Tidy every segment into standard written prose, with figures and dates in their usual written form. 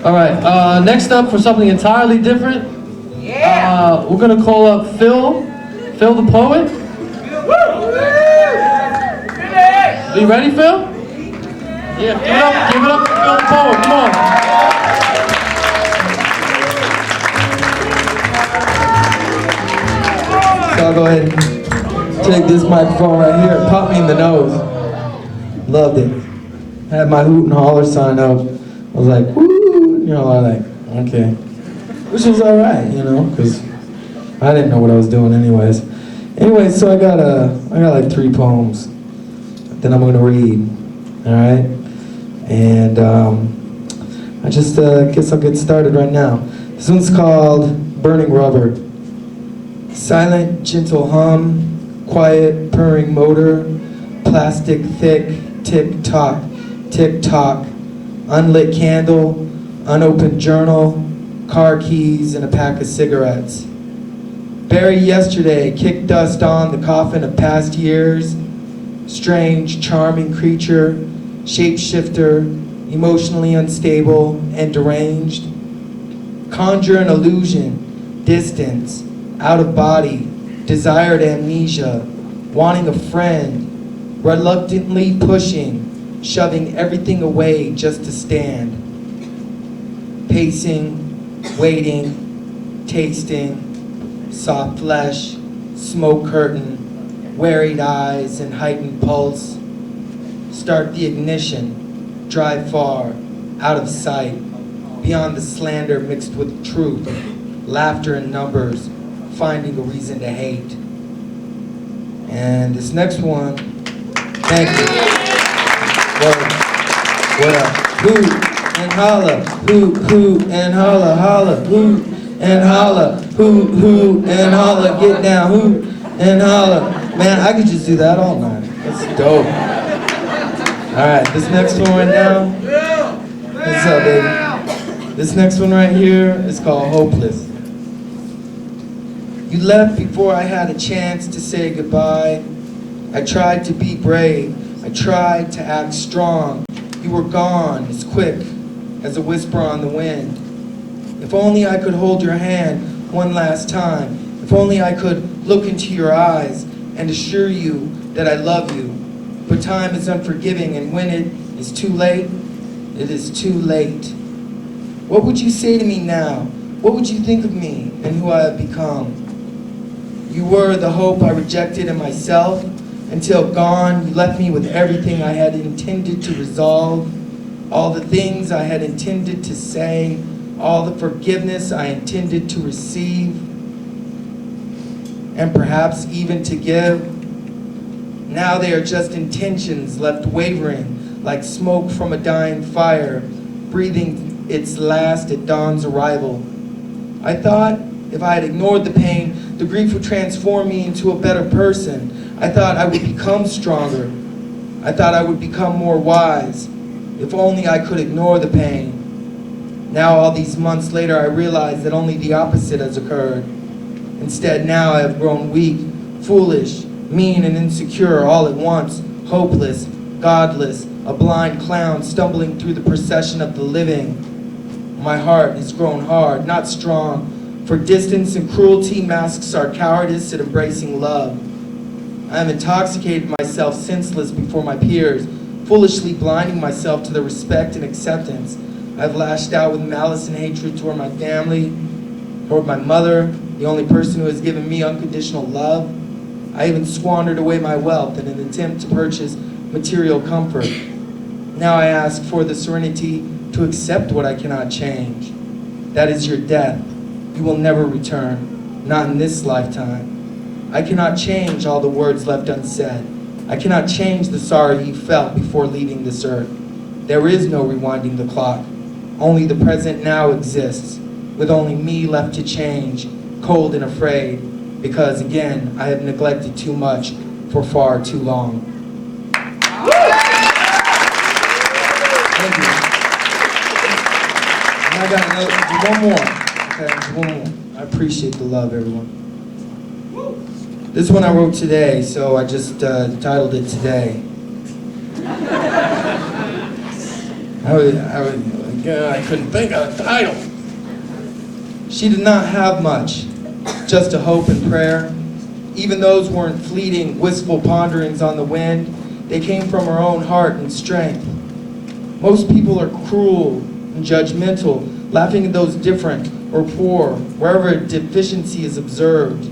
All right, next up for something entirely different, we're gonna call up Phil the poet. Are you ready, Phil? Yeah, give it up for Phil the poet, come on. So I'll go ahead and take this microphone right here and pop me in the nose. Loved it. Had my hoot and holler sign up. I was like, woo, you know, I like, okay. Which was all right, you know, because I didn't know what I was doing anyways. Anyways, so I got like 3 poems that I'm gonna read, all right? And I just guess I'll get started right now. This one's called Burning Rubber. Silent, gentle hum, quiet, purring motor, plastic thick, tick-tock, tick-tock, unlit candle, unopened journal, car keys, and a pack of cigarettes. Bury yesterday, kick dust on the coffin of past years, strange, charming creature, shapeshifter, emotionally unstable and deranged. Conjure an illusion, distance, out of body, desired amnesia, wanting a friend, reluctantly pushing, shoving everything away just to stand. Pacing, waiting, tasting, soft flesh, smoke curtain, wearied eyes and heightened pulse. Start the ignition, drive far, out of sight, beyond the slander mixed with truth, laughter and numbers, finding a reason to hate. And this next one, thank you. What up? Hoot and holla, hoot and holla, holla, hoot and holla, hoot and holla, get down, hoot and holla. Man, I could just do that all night. That's dope. All right, this next one right now. What's up, baby? This next one right here is called Hopeless. You left before I had a chance to say goodbye. I tried to be brave. I tried to act strong. You were gone as quick as a whisper on the wind. If only I could hold your hand one last time. If only I could look into your eyes and assure you that I love you. But time is unforgiving, and when it is too late, it is too late. What would you say to me now? What would you think of me and who I have become? You were the hope I rejected in myself. Until gone, you left me with everything I had intended to resolve, all the things I had intended to say, all the forgiveness I intended to receive, and perhaps even to give. Now they are just intentions left wavering like smoke from a dying fire, breathing its last at dawn's arrival. I thought if I had ignored the pain, the grief would transform me into a better person. I thought I would become stronger. I thought I would become more wise. If only I could ignore the pain. Now, all these months later, I realize that only the opposite has occurred. Instead, now I have grown weak, foolish, mean and insecure all at once, hopeless, godless, a blind clown stumbling through the procession of the living. My heart has grown hard, not strong, for distance and cruelty masks our cowardice at embracing love. I have intoxicated myself senseless before my peers, foolishly blinding myself to the respect and acceptance. I have lashed out with malice and hatred toward my family, toward my mother, the only person who has given me unconditional love. I even squandered away my wealth in an attempt to purchase material comfort. Now I ask for the serenity to accept what I cannot change. That is your death. You will never return, not in this lifetime. I cannot change all the words left unsaid. I cannot change the sorrow you felt before leaving this earth. There is no rewinding the clock. Only the present now exists, with only me left to change, cold and afraid, because again, I have neglected too much for far too long. Thank you. And I got one more. Okay, one more. I appreciate the love, everyone. This one I wrote today, so I just titled it Today. I couldn't think of a title. She did not have much, just a hope and prayer. Even those weren't fleeting, wistful ponderings on the wind. They came from her own heart and strength. Most people are cruel and judgmental, laughing at those different or poor, wherever a deficiency is observed.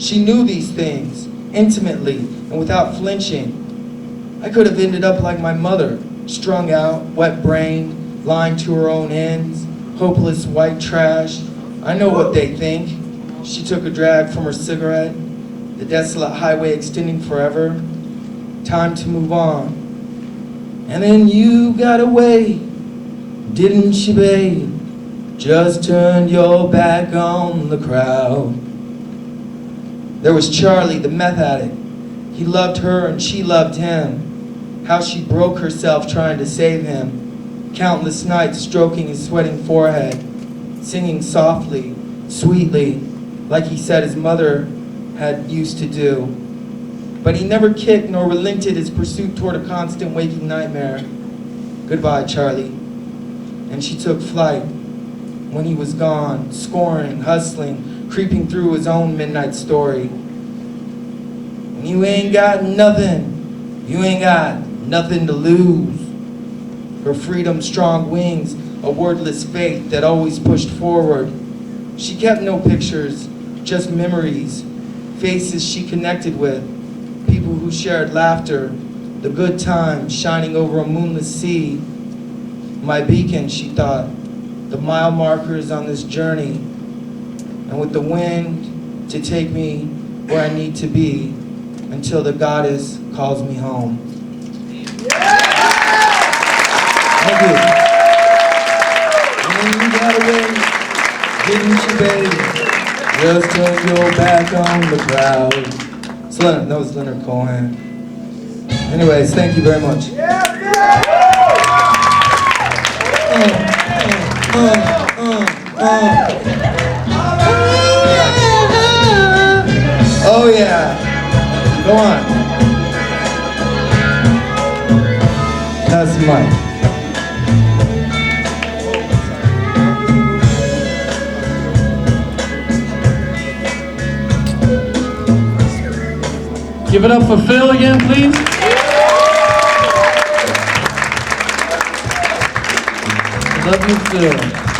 She knew these things intimately and without flinching. I could have ended up like my mother, strung out, wet-brained, lying to her own ends, hopeless white trash. I know what they think. She took a drag from her cigarette, the desolate highway extending forever. Time to move on. And then you got away, didn't you, babe? Just turned your back on the crowd. There was Charlie, the meth addict. He loved her and she loved him. How she broke herself trying to save him. Countless nights stroking his sweating forehead, singing softly, sweetly, like he said his mother had used to do. But he never kicked nor relented his pursuit toward a constant waking nightmare. Goodbye, Charlie. And she took flight. When he was gone, scoring, hustling, creeping through his own midnight story. And you ain't got nothing. You ain't got nothing to lose. Her freedom's strong wings, a wordless faith that always pushed forward. She kept no pictures, just memories, faces she connected with, people who shared laughter, the good times shining over a moonless sea. My beacon, she thought, the mile markers on this journey, and with the wind to take me where I need to be until the goddess calls me home. Thank you. And you got away, didn't you, baby? Just turn your back on the crowd. That was Leonard Cohen. Anyways, thank you very much. Oh yeah. Go on. That's Mike. Give it up for Phil again, please. Love you, Phil.